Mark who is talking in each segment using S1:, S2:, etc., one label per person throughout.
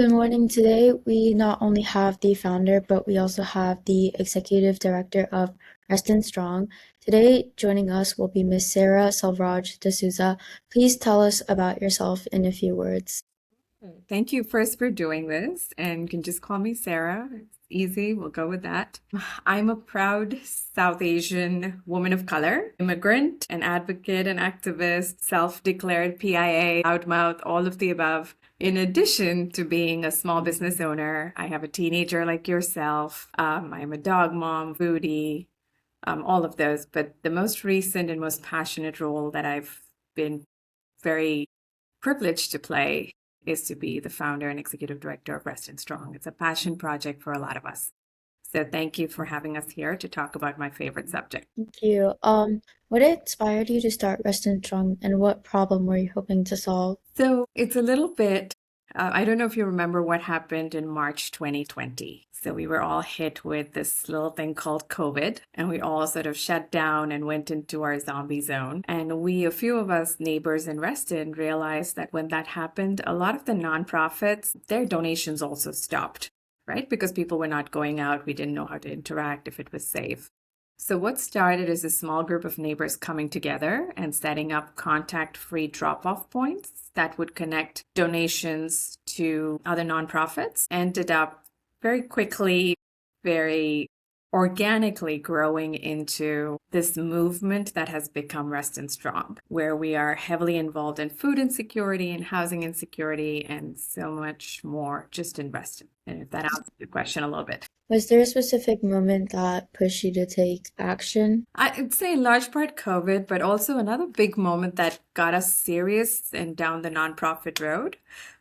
S1: Good morning. Today, we not only have the founder, but we also have the executive director of Restonstrong. Today, joining us will be Miss Sarah Selvaraj-Dsouza. Please tell us about yourself in a few words.
S2: Thank you first for doing this, and you can just call me Sarah. It's easy, we'll go with that. I'm a proud South Asian woman of color, immigrant, an advocate, an activist, self-declared PIA, loudmouth, all of the above. In addition to being a small business owner, I have a teenager like yourself. I'm a dog mom, foodie, all of those. But the most recent and most passionate role that I've been very privileged to play is to be the founder and executive director of Restonstrong. It's a passion project for a lot of us. So thank you for having us here to talk about my favorite subject.
S1: Thank you. What inspired you to start Restonstrong, and what problem were you hoping to solve?
S2: So it's a little bit, I don't know if you remember what happened in March 2020. So we were all hit with this little thing called COVID, and we all sort of shut down and went into our zombie zone. And a few of us neighbors in Reston realized that when that happened, a lot of the nonprofits, their donations also stopped, right? Because people were not going out. We didn't know how to interact, if it was safe. So what started as a small group of neighbors coming together and setting up contact-free drop-off points that would connect donations to other nonprofits ended up very quickly, very organically growing into this movement that has become Restonstrong, where we are heavily involved in food insecurity and housing insecurity and so much more just in Reston. And if that answers your question a little bit.
S1: Was there a specific moment that pushed you to take action?
S2: I'd say in large part COVID, but also another big moment that got us serious and down the nonprofit road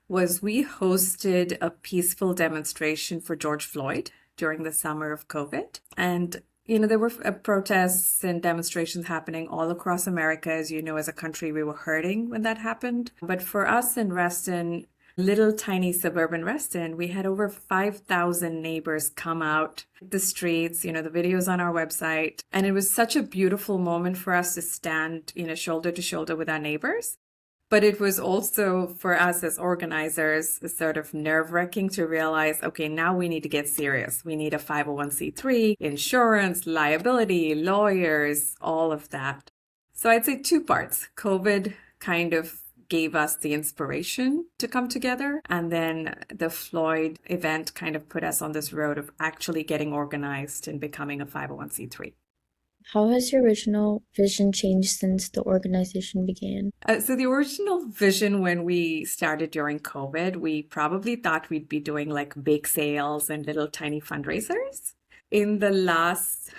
S2: was we hosted a peaceful demonstration for George Floyd during the summer of COVID. And there were protests and demonstrations happening all across America. As you know, as a country, we were hurting when that happened. But for us in Reston, little tiny suburban Reston, we had over 5,000 neighbors come out the streets, the videos on our website. And it was such a beautiful moment for us to stand, shoulder to shoulder with our neighbors. But it was also for us as organizers sort of nerve-wracking to realize, okay, now we need to get serious. We need a 501c3, insurance, liability, lawyers, all of that. So I'd say two parts. COVID kind of gave us the inspiration to come together. And then the Floyd event kind of put us on this road of actually getting organized and becoming a 501c3.
S1: How has your original vision changed since the organization began?
S2: So the original vision when we started during COVID, we probably thought we'd be doing like bake sales and little tiny fundraisers. In the last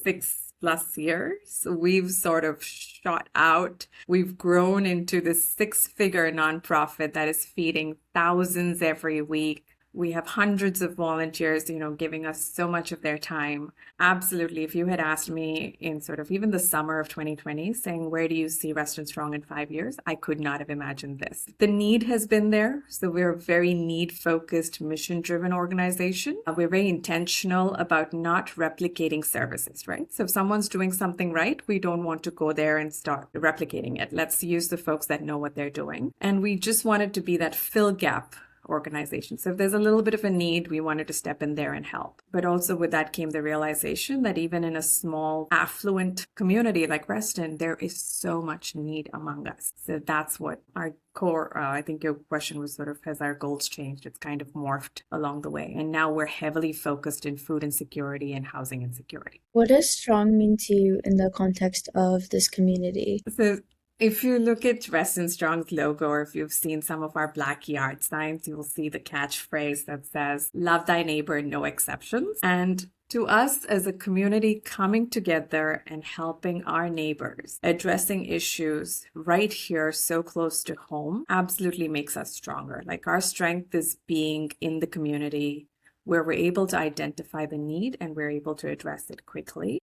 S2: 6+ years, we've sort of shot out. We've grown into this six-figure nonprofit that is feeding thousands every week. We have hundreds of volunteers, giving us so much of their time. Absolutely. If you had asked me in sort of even the summer of 2020, saying, where do you see Restongstrong in 5 years? I could not have imagined this. The need has been there. So we're a very need-focused, mission-driven organization. We're very intentional about not replicating services, right? So if someone's doing something right, we don't want to go there and start replicating it. Let's use the folks that know what they're doing. And we just wanted to be that fill gap organization. So if there's a little bit of a need, we wanted to step in there and help. But also with that came the realization that even in a small, affluent community like Reston, there is so much need among us. So that's what our core, I think your question was sort of, has our goals changed? It's kind of morphed along the way. And now we're heavily focused in food insecurity and housing insecurity.
S1: What does strong mean to you in the context of this community?
S2: So if you look at Restonstrong's logo, or if you've seen some of our black yard signs, you'll see the catchphrase that says, love thy neighbor, no exceptions. And to us as a community coming together and helping our neighbors, addressing issues right here so close to home, absolutely makes us stronger. Like our strength is being in the community where we're able to identify the need and we're able to address it quickly.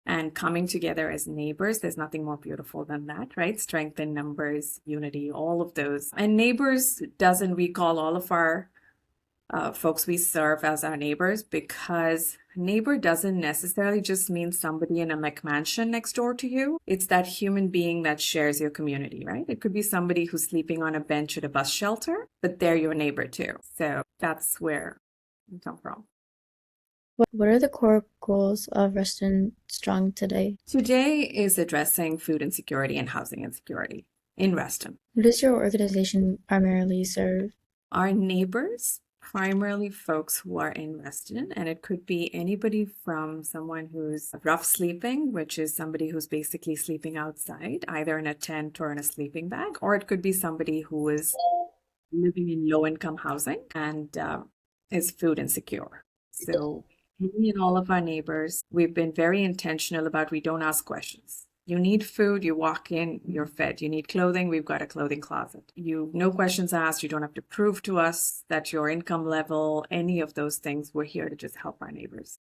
S2: And coming together as neighbors, there's nothing more beautiful than that, right? Strength in numbers, unity, all of those. And neighbors doesn't, we call all of our folks we serve as our neighbors, because neighbor doesn't necessarily just mean somebody in a McMansion next door to you. It's that human being that shares your community, right? It could be somebody who's sleeping on a bench at a bus shelter, but they're your neighbor too. So that's where we come from.
S1: What are the core goals of Restonstrong today?
S2: Today is addressing food insecurity and housing insecurity in Reston.
S1: Who does your organization primarily serve?
S2: Our neighbors, primarily folks who are in Reston, and it could be anybody from someone who's rough sleeping, which is somebody who's basically sleeping outside, either in a tent or in a sleeping bag, or it could be somebody who is living in low-income housing and is food insecure. So any and all of our neighbors, we've been very intentional about we don't ask questions. You need food, you walk in, you're fed. You need clothing, we've got a clothing closet. No questions asked. You don't have to prove to us that your income level, any of those things. We're here to just help our neighbors.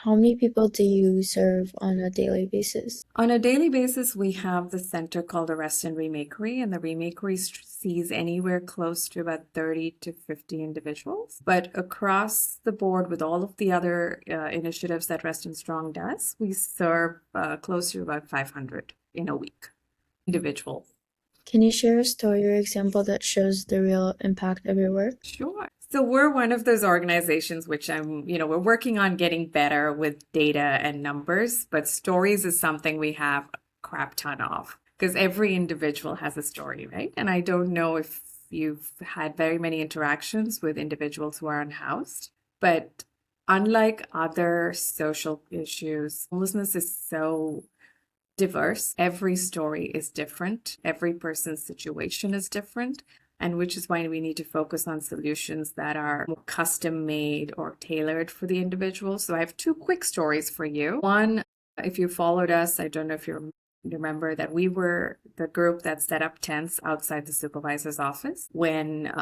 S1: How many people do you serve on a daily basis?
S2: On a daily basis, we have the center called the Reston Remakery, and the Remakery sees anywhere close to about 30 to 50 individuals. But across the board, with all of the other initiatives that Restongstrong does, we serve close to about 500 in a week individuals.
S1: Can you share a story or example that shows the real impact of your work?
S2: Sure. So we're one of those organizations which we're working on getting better with data and numbers, but stories is something we have a crap ton of because every individual has a story, right? And I don't know if you've had very many interactions with individuals who are unhoused, but unlike other social issues, homelessness is so diverse. Every story is different. Every person's situation is different. And which is why we need to focus on solutions that are more custom made or tailored for the individual. So I have two quick stories for you. One, if you followed us, I don't know if you remember that we were the group that set up tents outside the supervisor's office when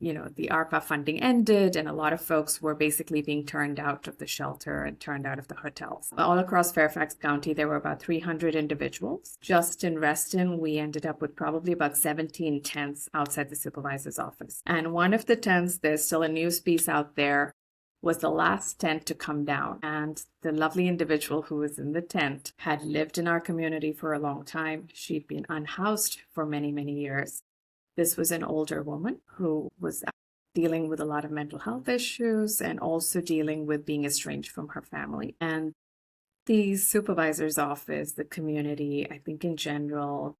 S2: the ARPA funding ended and a lot of folks were basically being turned out of the shelter and turned out of the hotels. All across Fairfax County, there were about 300 individuals. Just in Reston, we ended up with probably about 17 tents outside the supervisor's office. And one of the tents, there's still a news piece out there, was the last tent to come down. And the lovely individual who was in the tent had lived in our community for a long time. She'd been unhoused for many, many years. This was an older woman who was dealing with a lot of mental health issues and also dealing with being estranged from her family. And the supervisor's office, the community, I think in general,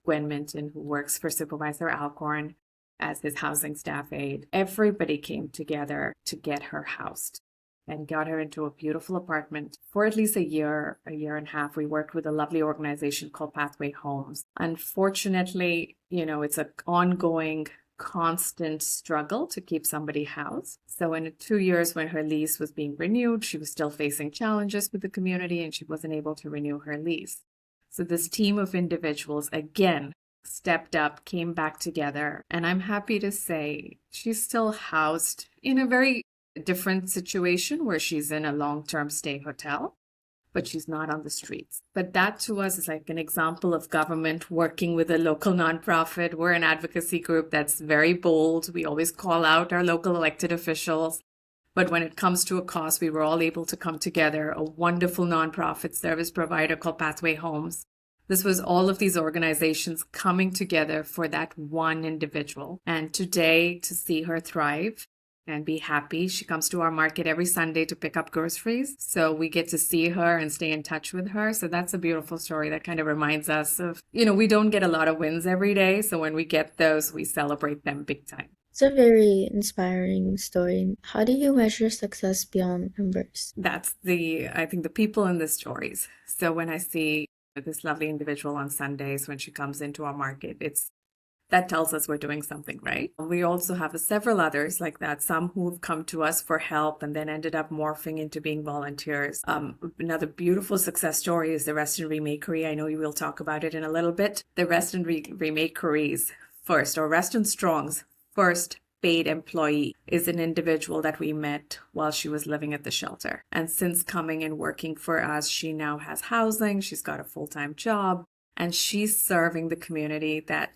S2: Gwen Minton, who works for Supervisor Alcorn as his housing staff aide, everybody came together to get her housed and got her into a beautiful apartment for at least a year and a half. We worked with a lovely organization called Pathway Homes. Unfortunately, it's an ongoing, constant struggle to keep somebody housed. So in 2 years when her lease was being renewed, she was still facing challenges with the community and she wasn't able to renew her lease. So this team of individuals, again, stepped up, came back together, and I'm happy to say she's still housed in a very different situation where she's in a long-term stay hotel, but she's not on the streets. But that to us is like an example of government working with a local nonprofit. We're an advocacy group that's very bold. We always call out our local elected officials. But when it comes to a cause, we were all able to come together, a wonderful nonprofit service provider called Pathway Homes. This was all of these organizations coming together for that one individual. And today, to see her thrive and be happy. She comes to our market every Sunday to pick up groceries. So we get to see her and stay in touch with her. So that's a beautiful story that kind of reminds us of, we don't get a lot of wins every day. So when we get those, we celebrate them big time.
S1: It's a very inspiring story. How do you measure success beyond numbers?
S2: That's I think the people in the stories. So when I see this lovely individual on Sundays, when she comes into our market, that tells us we're doing something right. We also have several others like that, some who've come to us for help and then ended up morphing into being volunteers. Another beautiful success story is the Reston Remakery. I know you will talk about it in a little bit. The Reston Remakery's first, or Restonstrong's first paid employee is an individual that we met while she was living at the shelter. And since coming and working for us, she now has housing, she's got a full-time job, and she's serving the community that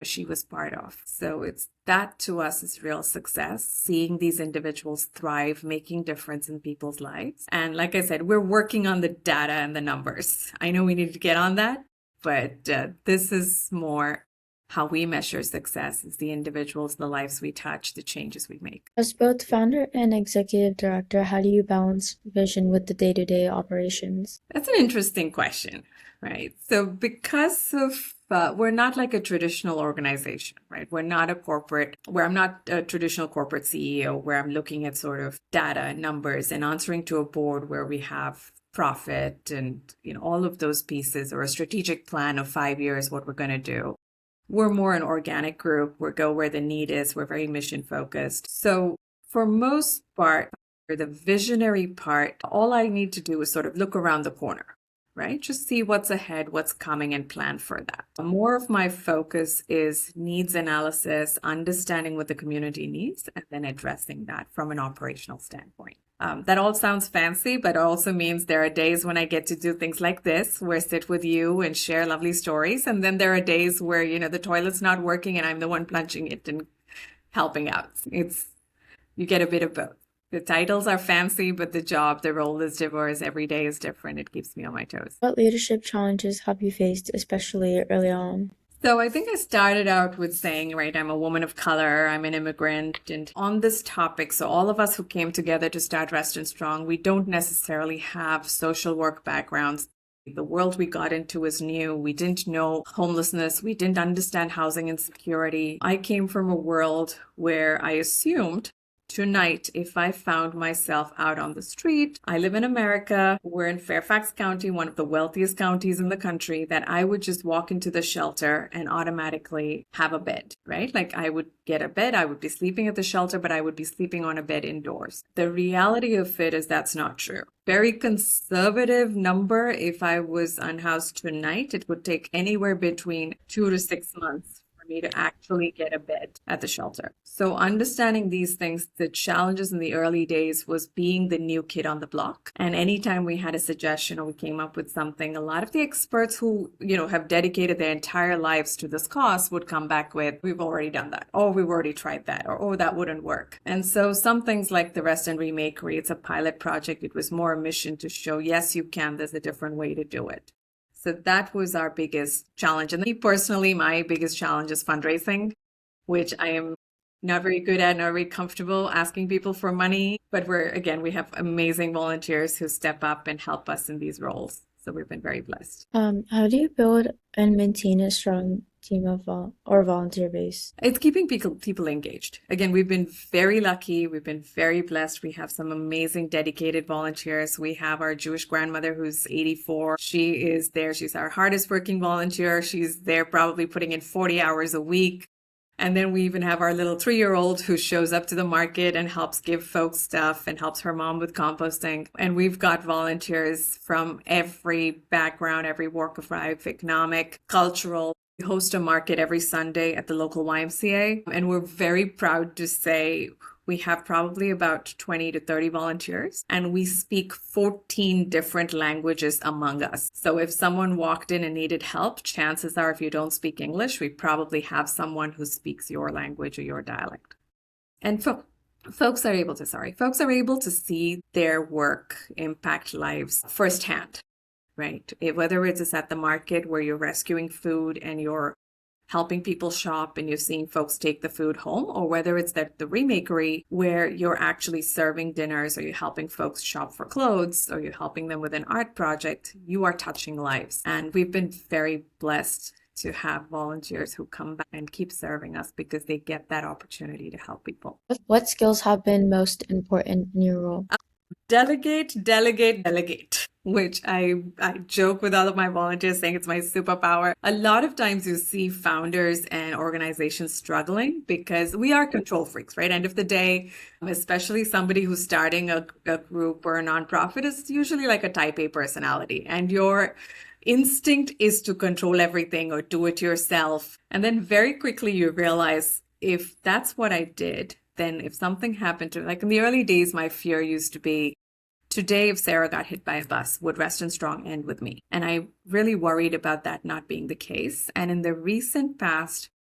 S2: she was part of. So it's that to us is real success, seeing these individuals thrive, making difference in people's lives. And like I said, we're working on the data and the numbers. I know we need to get on that, but this is more how we measure success is the individuals, the lives we touch, the changes we make.
S1: As both founder and executive director, how do you balance vision with the day-to-day operations?
S2: That's an interesting question, right? So because of we're not like a traditional organization, right? We're not a corporate, where I'm not a traditional corporate CEO, where I'm looking at sort of data and numbers and answering to a board where we have profit and all of those pieces, or a strategic plan of 5 years, what we're going to do. We're more an organic group. We go where the need is. We're very mission focused. So for most part, for the visionary part, all I need to do is sort of look around the corner, right? Just see what's ahead, what's coming, and plan for that. More of my focus is needs analysis, understanding what the community needs, and then addressing that from an operational standpoint. That all sounds fancy, but it also means there are days when I get to do things like this, where I sit with you and share lovely stories. And then there are days where, the toilet's not working and I'm the one plunging it and helping out. You get a bit of both. The titles are fancy, but the role is diverse. Every day is different. It keeps me on my toes.
S1: What leadership challenges have you faced, especially early on?
S2: So I think I started out with saying, right, I'm a woman of color, I'm an immigrant. And on this topic, so all of us who came together to start Restongstrong, we don't necessarily have social work backgrounds. The world we got into is new. We didn't know homelessness. We didn't understand housing insecurity. I came from a world where I assumed tonight, if I found myself out on the street, I live in America, we're in Fairfax County, one of the wealthiest counties in the country, that I would just walk into the shelter and automatically have a bed, right? Like I would get a bed, I would be sleeping at the shelter, but I would be sleeping on a bed indoors. The reality of it is that's not true. Very conservative number. If I was unhoused tonight, it would take anywhere between 2 to 6 months for me to actually get a bed at the shelter. So understanding these things, the challenges in the early days was being the new kid on the block. And anytime we had a suggestion or we came up with something, a lot of the experts who, have dedicated their entire lives to this cause would come back with, we've already done that, or we've already tried that, or oh, that wouldn't work. And so some things like the Rest and Remakery, it's a pilot project. It was more a mission to show, yes, you can, there's a different way to do it. So that was our biggest challenge. And me personally, my biggest challenge is fundraising, which I am not very good at, not very comfortable asking people for money. But we have amazing volunteers who step up and help us in these roles. So we've been very blessed.
S1: How do you build and maintain a strong team of volunteer base?
S2: It's keeping people engaged. Again, we've been very lucky. We've been very blessed. We have some amazing dedicated volunteers. We have our Jewish grandmother who's 84. She is there. She's our hardest working volunteer. She's there probably putting in 40 hours a week. And then we even have our little 3-year-old who shows up to the market and helps give folks stuff and helps her mom with composting. And we've got volunteers from every background, every walk of life, economic, cultural. We host a market every Sunday at the local YMCA. And we're very proud to say we have probably about 20 to 30 volunteers, and we speak 14 different languages among us. So if someone walked in and needed help, chances are if you don't speak English, we probably have someone who speaks your language or your dialect. And folks are able to see their work impact lives firsthand, right? Whether it's at the market where you're rescuing food and you're helping people shop and you're seeing folks take the food home, or whether it's at the Remakery where you're actually serving dinners, or you're helping folks shop for clothes, or you're helping them with an art project, you are touching lives. And we've been very blessed to have volunteers who come back and keep serving us because they get that opportunity to help people.
S1: What skills have been most important in your role?
S2: Delegate, which I joke with all of my volunteers saying it's my superpower. A lot of times you see founders and organizations struggling because we are control freaks, right? End of the day, especially somebody who's starting a group or a nonprofit is usually like a type A personality, and your instinct is to control everything or do it yourself. And then very quickly you realize, if that's what I did, then if something happened to, like in the early days, my fear used to be, today, if Sarah got hit by a bus, would Restongstrong end with me? And I really worried about that not being the case. And in the recent past,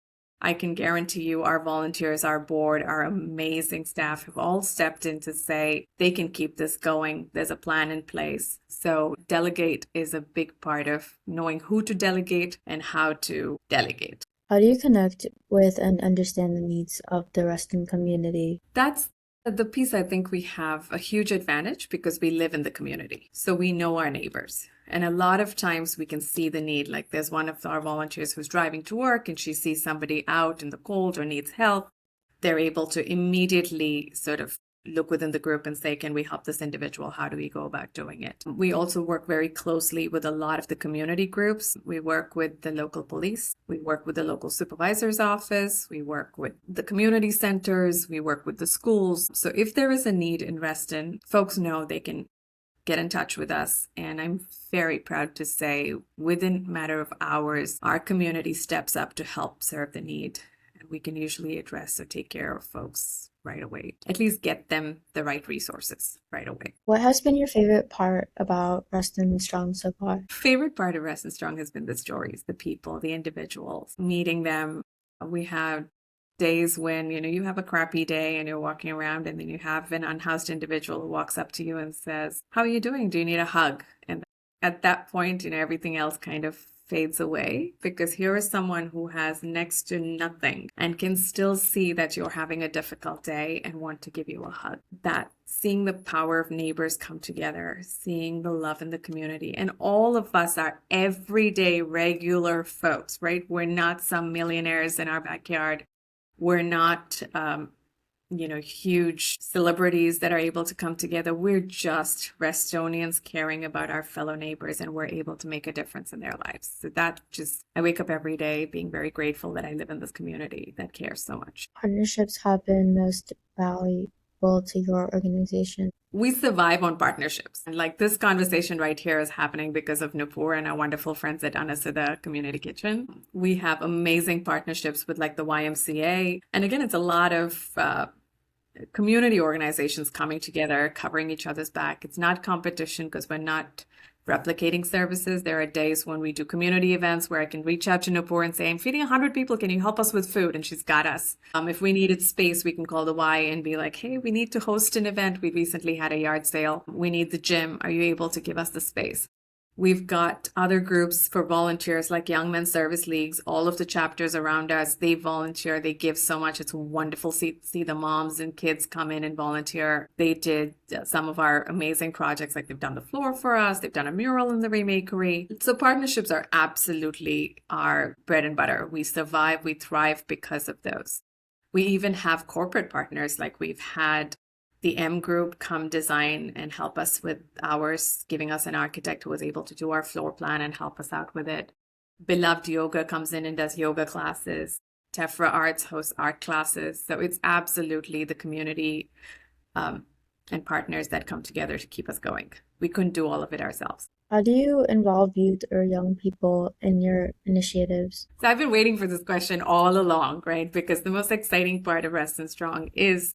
S2: I can guarantee you our volunteers, our board, our amazing staff have all stepped in to say they can keep this going. There's a plan in place. So delegate is a big part of knowing who to delegate and how to delegate.
S1: How do you connect with and understand the needs of the Reston community?
S2: That's the piece. I think we have a huge advantage because we live in the community. So we know our neighbors. And a lot of times we can see the need. Like there's one of our volunteers who's driving to work and she sees somebody out in the cold or needs help. They're able to immediately sort of look within the group and say, can we help this individual? How do we go about doing it? We also work very closely with a lot of the community groups. We work with the local police. We work with the local supervisor's office. We work with the community centers. We work with the schools. So if there is a need in Reston, folks know they can get in touch with us. And I'm very proud to say within a matter of hours, our community steps up to help serve the need. And we can usually address or take care of folks right away, at least get them the right resources right away.
S1: What has been your favorite part about Restongstrong so far?
S2: Favorite part of Restongstrong has been the stories, the people, the individuals, meeting them. We have days when, you have a crappy day and you're walking around and then you have an unhoused individual who walks up to you and says, how are you doing? Do you need a hug? And at that point, everything else kind of fades away because here is someone who has next to nothing and can still see that you're having a difficult day and want to give you a hug. That seeing the power of neighbors come together, seeing the love in the community, and all of us are everyday regular folks, right? We're not some millionaires in our backyard. We're not huge celebrities that are able to come together. We're just Restonians caring about our fellow neighbors, and we're able to make a difference in their lives. So I wake up every day being very grateful that I live in this community that cares so much.
S1: Partnerships have been most valuable to your organization.
S2: We survive on partnerships. And like this conversation right here is happening because of Nupur and our wonderful friends at Anasida Community Kitchen. We have amazing partnerships with like the YMCA. And again, it's a lot of community organizations coming together, covering each other's back. It's not competition because we're not replicating services. There are days when we do community events where I can reach out to Nupur and say, I'm feeding 100 people. Can you help us with food? And she's got us. If we needed space, we can call the Y and be like, hey, we need to host an event. We recently had a yard sale. We need the gym. Are you able to give us the space? We've got other groups for volunteers like Young Men's Service Leagues. All of the chapters around us, they volunteer. They give so much. It's wonderful to see the moms and kids come in and volunteer. They did some of our amazing projects, like they've done the floor for us. They've done a mural in the Remakery. So partnerships are absolutely our bread and butter. We survive, we thrive because of those. We even have corporate partners, like we've had the M Group come design and help us with ours, giving us an architect who was able to do our floor plan and help us out with it. Beloved Yoga comes in and does yoga classes. Tefra Arts hosts art classes. So it's absolutely the community and partners that come together to keep us going. We couldn't do all of it ourselves.
S1: How do you involve youth or young people in your initiatives?
S2: So I've been waiting for this question all along, right? Because the most exciting part of Restonstrong is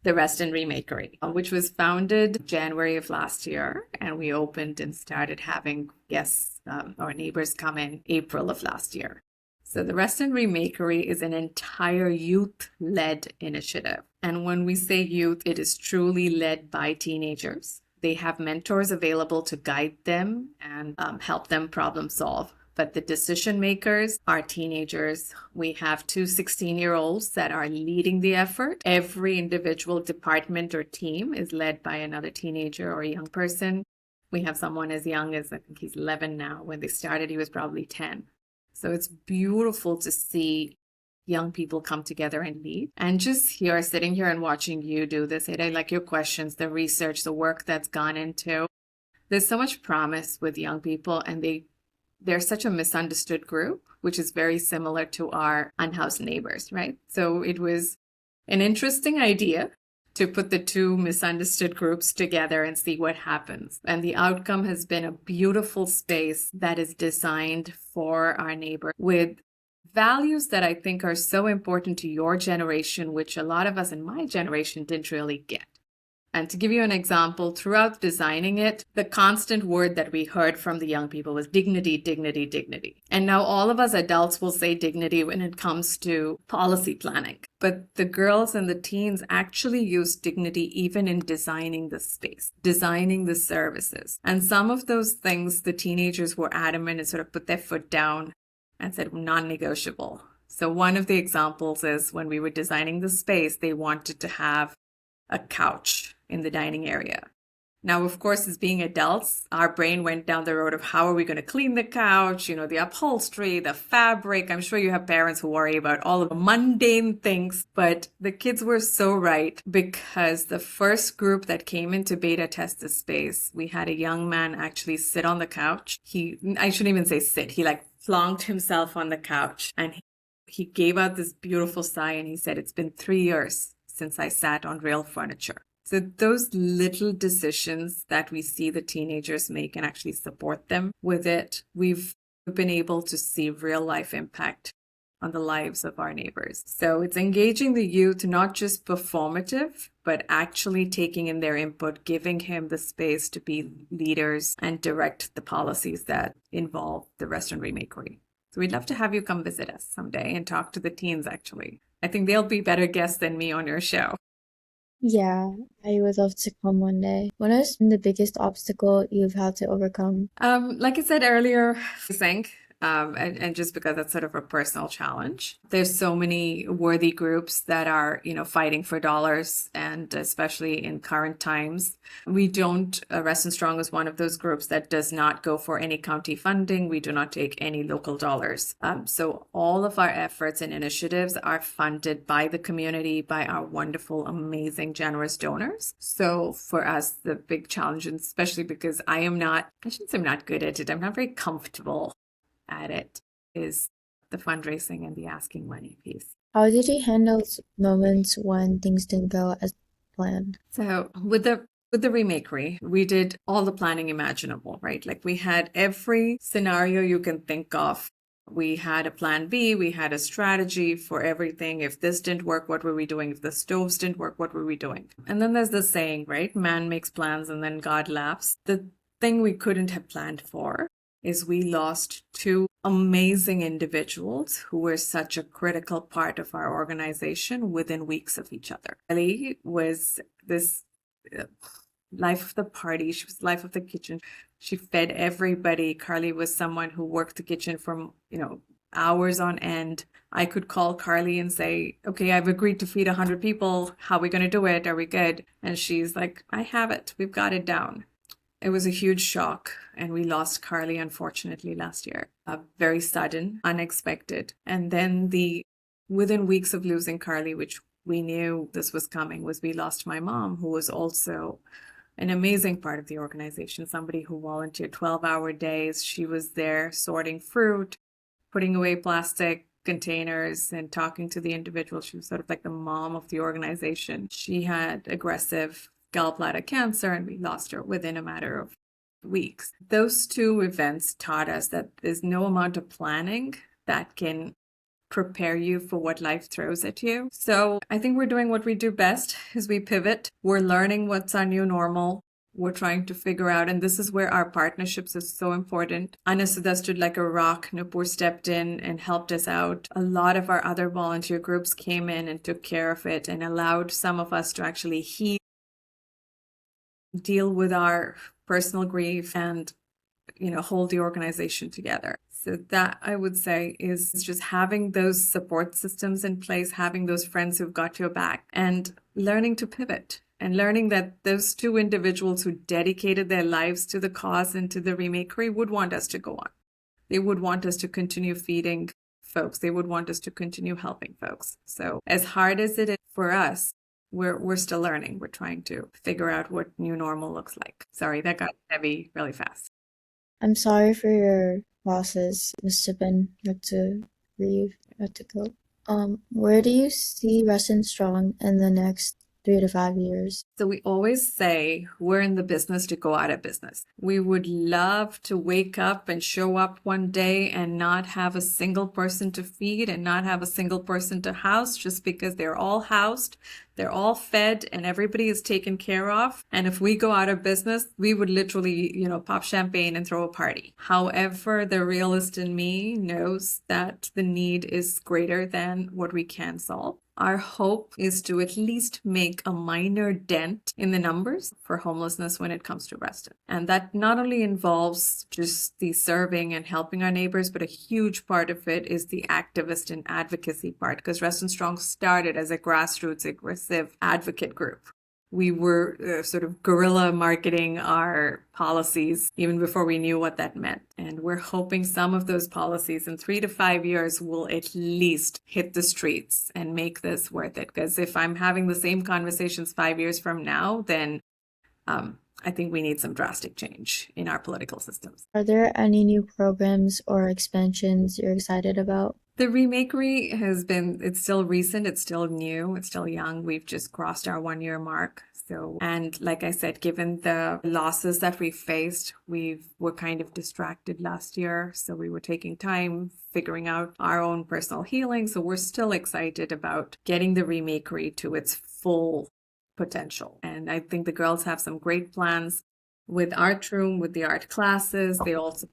S2: the Reston Remakery, which was founded January of last year, and we opened and started having guests or neighbors come in April of last year. So the Reston Remakery is an entire youth-led initiative. And when we say youth, it is truly led by teenagers. They have mentors available to guide them and help them problem solve. But the decision makers are teenagers. We have two 16-year-olds that are leading the effort. Every individual department or team is led by another teenager or a young person. We have someone as young as, I think he's 11 now. When they started, he was probably 10. So it's beautiful to see young people come together and lead. And just here, sitting here and watching you do this, I like your questions, the research, the work that's gone into. There's so much promise with young people, and they're such a misunderstood group, which is very similar to our unhoused neighbors, right? So it was an interesting idea to put the two misunderstood groups together and see what happens. And the outcome has been a beautiful space that is designed for our neighbor with values that I think are so important to your generation, which a lot of us in my generation didn't really get. And to give you an example, throughout designing it, the constant word that we heard from the young people was dignity, dignity, dignity. And now all of us adults will say dignity when it comes to policy planning. But the girls and the teens actually use dignity even in designing the space, designing the services. And some of those things, the teenagers were adamant and sort of put their foot down and said non-negotiable. So one of the examples is when we were designing the space, they wanted to have a couch in the dining area. Now, of course, as being adults, our brain went down the road of how are we going to clean the couch, the upholstery, the fabric. I'm sure you have parents who worry about all of the mundane things, but the kids were so right, because the first group that came in to beta test the space, we had a young man actually sit on the couch. I shouldn't even say sit, he like plonked himself on the couch, and he gave out this beautiful sigh, and he said, "It's been 3 years since I sat on real furniture." So those little decisions that we see the teenagers make and actually support them with it, we've been able to see real life impact on the lives of our neighbors. So it's engaging the youth, not just performative, but actually taking in their input, giving him the space to be leaders and direct the policies that involve the restaurant remakery. So we'd love to have you come visit us someday and talk to the teens, actually. I think they'll be better guests than me on your show.
S1: Yeah, I would love to come one day. What is the biggest obstacle you've had to overcome?
S2: Like I said earlier, I think, and just because that's sort of a personal challenge. There's so many worthy groups that are, fighting for dollars, and especially in current times. We don't, Restonstrong is one of those groups that does not go for any county funding. We do not take any local dollars. So all of our efforts and initiatives are funded by the community, by our wonderful, amazing, generous donors. So for us, the big challenge, and especially because I shouldn't say I'm not good at it, I'm not very comfortable at it, is the fundraising and the asking money piece.
S1: How did you handle moments when things didn't go as planned?
S2: So with the remakery, we did all the planning imaginable, right? Like we had every scenario you can think of. We had a plan B, we had a strategy for everything. If this didn't work, what were we doing? If the stoves didn't work, what were we doing? And then there's the saying, right? Man makes plans and then God laughs. The thing we couldn't have planned for is we lost 2 amazing individuals who were such a critical part of our organization within weeks of each other. Ellie was this life of the party. She was life of the kitchen. She fed everybody. Carly was someone who worked the kitchen from, hours on end. I could call Carly and say, "Okay, I've agreed to feed 100 people. How are we going to do it? Are we good?" And she's like, "I have it. We've got it down." It was a huge shock, and we lost Carly, unfortunately, last year. Very sudden, unexpected. And then within weeks of losing Carly, which we knew this was coming, was we lost my mom, who was also an amazing part of the organization, somebody who volunteered 12-hour days. She was there sorting fruit, putting away plastic containers, and talking to the individual. She was sort of like the mom of the organization. She had aggressive gallbladder cancer, and we lost her within a matter of weeks. Those 2 events taught us that there's no amount of planning that can prepare you for what life throws at you. So I think we're doing what we do best, is we pivot. We're learning what's our new normal. We're trying to figure out, and this is where our partnerships is so important. Anasuda stood like a rock. Nupur stepped in and helped us out. A lot of our other volunteer groups came in and took care of it and allowed some of us to actually deal with our personal grief and, hold the organization together. So that, I would say, is just having those support systems in place, having those friends who've got your back, and learning to pivot, and learning that those 2 individuals who dedicated their lives to the cause and to the remakery would want us to go on. They would want us to continue feeding folks. They would want us to continue helping folks. So as hard as it is for us, we're still learning. We're trying to figure out what new normal looks like. Sorry, that got heavy really fast.
S1: I'm sorry for your losses, Mr. Ben. You had to leave, you had to go. Where do you see Reston Strong in the next 3 to 5 years?
S2: So we always say we're in the business to go out of business. We would love to wake up and show up one day and not have a single person to feed and not have a single person to house, just because they're all housed, they're all fed, and everybody is taken care of. And if we go out of business, we would literally, pop champagne and throw a party. However, the realist in me knows that the need is greater than what we can solve. Our hope is to at least make a minor dent in the numbers for homelessness when it comes to Reston. And that not only involves just the serving and helping our neighbors, but a huge part of it is the activist and advocacy part, because Restongstrong started as a grassroots aggressive advocate group. We were sort of guerrilla marketing our policies even before we knew what that meant. And we're hoping some of those policies in 3 to 5 years will at least hit the streets and make this worth it. Because if I'm having the same conversations 5 years from now, then I think we need some drastic change in our political systems.
S1: Are there any new programs or expansions you're excited about?
S2: The remakery it's still recent, it's still new, it's still young. We've just crossed our 1 year mark. And like I said, given the losses that we faced, were kind of distracted last year. So we were taking time figuring out our own personal healing. So we're still excited about getting the remakery to its full potential. And I think the girls have some great plans with Art Room, with the art classes. They also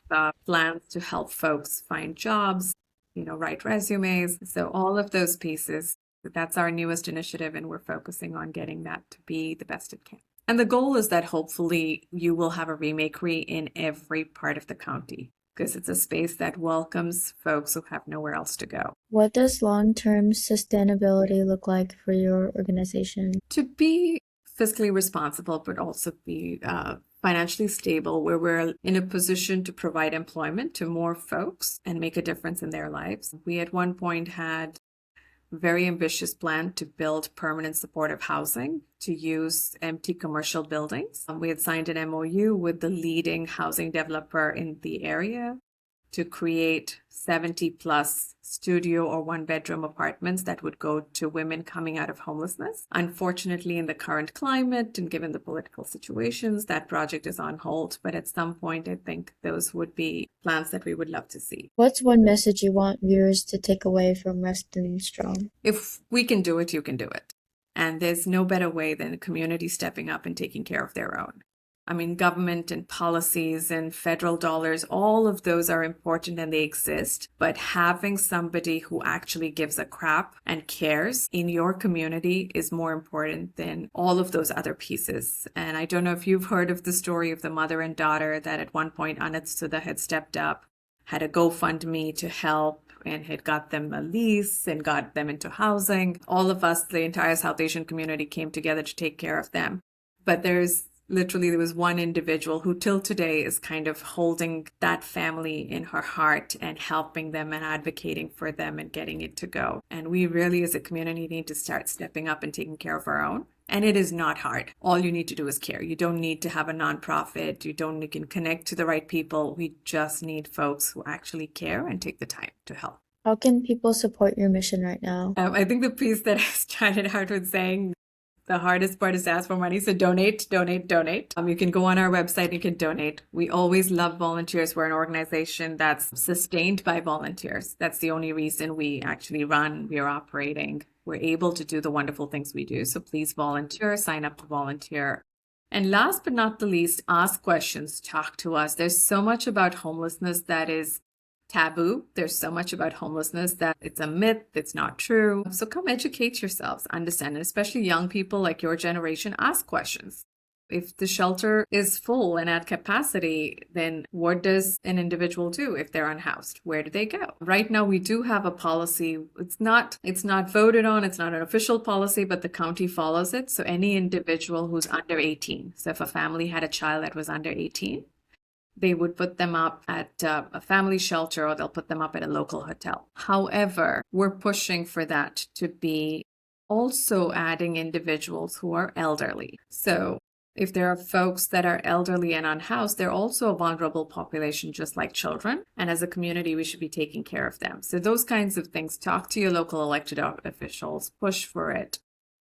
S2: have plans to help folks find jobs, write resumes. So all of those pieces, that's our newest initiative, and we're focusing on getting that to be the best it can. And the goal is that hopefully you will have a remakery in every part of the county, because it's a space that welcomes folks who have nowhere else to go.
S1: What does long-term sustainability look like for your organization?
S2: To be fiscally responsible, but also be financially stable, where we're in a position to provide employment to more folks and make a difference in their lives. We at one point had a very ambitious plan to build permanent supportive housing to use empty commercial buildings. We had signed an MOU with the leading housing developer in the area to create 70 plus studio or 1-bedroom apartments that would go to women coming out of homelessness. Unfortunately, in the current climate and given the political situations, that project is on hold. But at some point, I think those would be plans that we would love to see.
S1: What's one message you want viewers to take away from Restonstrong?
S2: If we can do it, you can do it. And there's no better way than the community stepping up and taking care of their own. I mean, government and policies and federal dollars, all of those are important and they exist. But having somebody who actually gives a crap and cares in your community is more important than all of those other pieces. And I don't know if you've heard of the story of the mother and daughter that at one point Dsouza had stepped up, had a GoFundMe to help, and had got them a lease and got them into housing. All of us, the entire South Asian community, came together to take care of them. But there was one individual who till today is kind of holding that family in her heart and helping them and advocating for them and getting it to go. And we really as a community need to start stepping up and taking care of our own. And it is not hard. All you need to do is care. You don't need to have a nonprofit. You can connect to the right people. We just need folks who actually care and take the time to help.
S1: How can people support your mission right now?
S2: I think the piece that I started out with saying, the hardest part is to ask for money. So donate, donate, donate. You can go on our website and you can donate. We always love volunteers. We're an organization that's sustained by volunteers. That's the only reason we actually run, we are operating. We're able to do the wonderful things we do. So please volunteer, sign up to volunteer. And last but not the least, ask questions, talk to us. There's so much about homelessness that is taboo. There's so much about homelessness that it's a myth, it's not true. So come educate yourselves, understand, and especially young people like your generation, ask questions. If the shelter is full and at capacity, then what does an individual do if they're unhoused? Where do they go? Right now, we do have a policy. It's not voted on. It's not an official policy, but the county follows it. So any individual who's under 18, so if a family had a child that was under 18, they would put them up at a family shelter or they'll put them up at a local hotel. However, we're pushing for that to be also adding individuals who are elderly. So if there are folks that are elderly and unhoused, they're also a vulnerable population, just like children. And as a community, we should be taking care of them. So those kinds of things, talk to your local elected officials, push for it.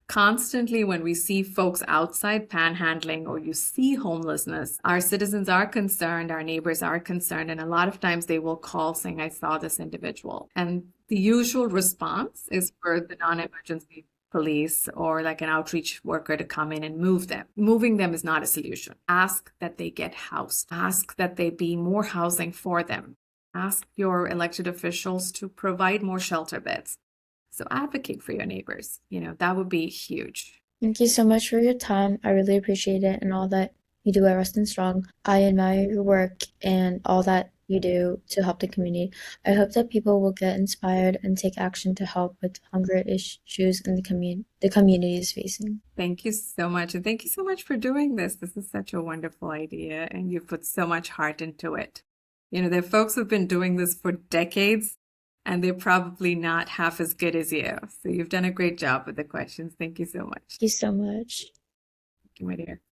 S2: Constantly, when we see folks outside panhandling or you see homelessness, our citizens are concerned, our neighbors are concerned, and a lot of times they will call saying, I saw this individual. And the usual response is for the non-emergency police or like an outreach worker to come in and move them. Moving them is not a solution. Ask that they get housed. Ask that they be more housing for them. Ask your elected officials to provide more shelter beds. So advocate for your neighbors. That would be huge.
S1: Thank you so much for your time. I really appreciate it and all that you do at Restonstrong. I admire your work and all that you do to help the community. I hope that people will get inspired and take action to help with hunger issues in the community is facing.
S2: Thank you so much. And thank you so much for doing this. This is such a wonderful idea, and you've put so much heart into it. There are folks who've been doing this for decades, and they're probably not half as good as you. So you've done a great job with the questions. Thank you so much.
S1: Thank you so much.
S2: Thank you, my dear.